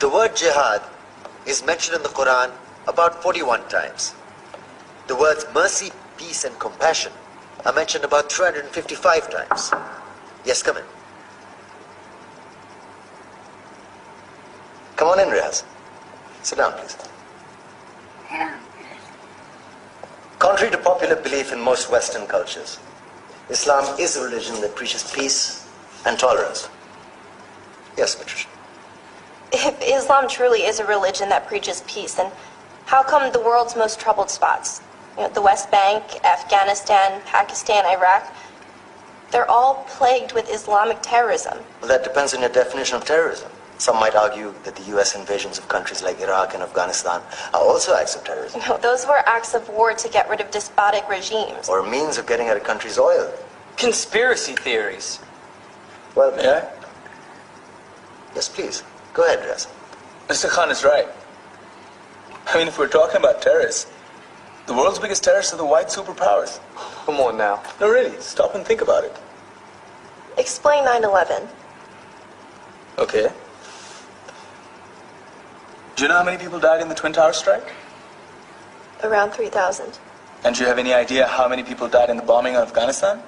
The word jihad is mentioned in the Quran about 41 times. The words mercy, peace, and compassion are mentioned about 355 times. Yes, come in. Come on in, Riaz. Sit down, please. Contrary to popular belief in most Western cultures, Islam is a religion that preaches peace and tolerance. Yes, Patricia. If Islam truly is a religion that preaches peace, then how come the world's most troubled spots, the West Bank, Afghanistan, Pakistan, Iraq, they're all plagued with Islamic terrorism? Well, that depends on your definition of terrorism. Some might argue that the U.S. invasions of countries like Iraq and Afghanistan are also acts of terrorism. No, those were acts of war to get rid of despotic regimes. Or a means of getting at a country's oil. Conspiracy theories. Well, may I? Yes, please. Go ahead, Riaz. Mr. Khan is right. I mean, if we're talking about terrorists, the world's biggest terrorists are the white superpowers. Come on now. No, really, stop and think about it. Explain 9/11. Okay. Do you know how many people died in the Twin Towers strike? Around 3,000. And do you have any idea how many people died in the bombing of Afghanistan?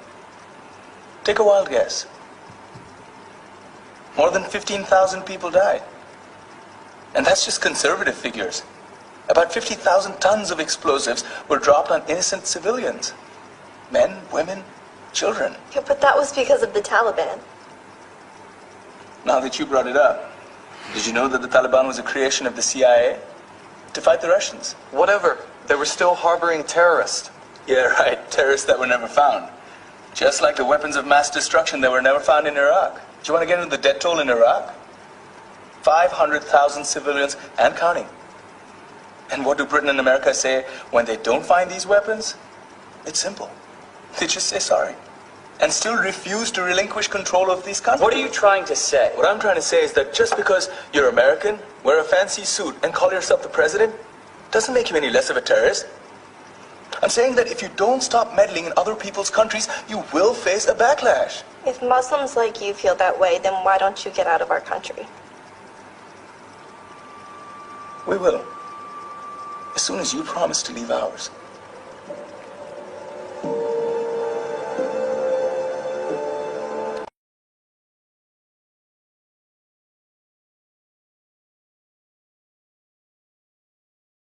Take a wild guess. More than 15,000 people died. And that's just conservative figures. About 50,000 tons of explosives were dropped on innocent civilians. Men, women, children. Yeah, but that was because of the Taliban. Now that you brought it up, did you know that the Taliban was a creation of the CIA to fight the Russians? Whatever. They were still harboring terrorists. Yeah, right. Terrorists that were never found. Just like the weapons of mass destruction that were never found in Iraq. Do you want to get into the death toll in Iraq? 500,000 civilians and counting. And what do Britain and America say when they don't find these weapons? It's simple. They just say sorry. And still refuse to relinquish control of these countries. What are you trying to say? What I'm trying to say is that just because you're American, wear a fancy suit, and call yourself the president, doesn't make you any less of a terrorist. I'm saying that if you don't stop meddling in other people's countries, you will face a backlash. If Muslims like you feel that way, then why don't you get out of our country? We will. As soon as you promise to leave ours.